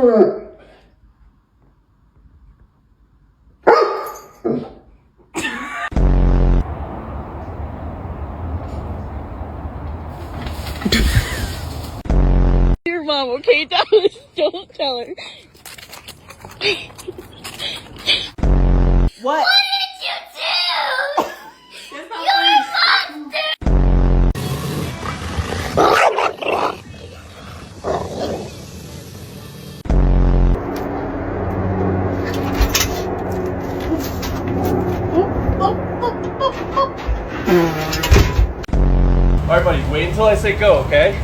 Your mom, okay? Don't tell her. What? What did you do? You're a monster! Alright, buddy, wait until I say go, okay?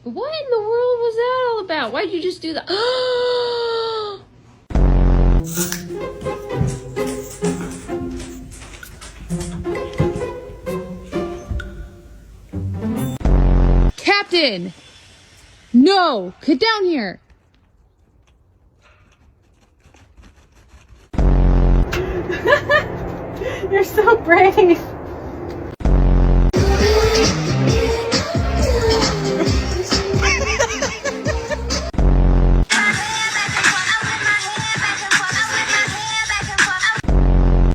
What in the world was that all about? Why'd you just do that? Captain! No! Get down here! You're so brave.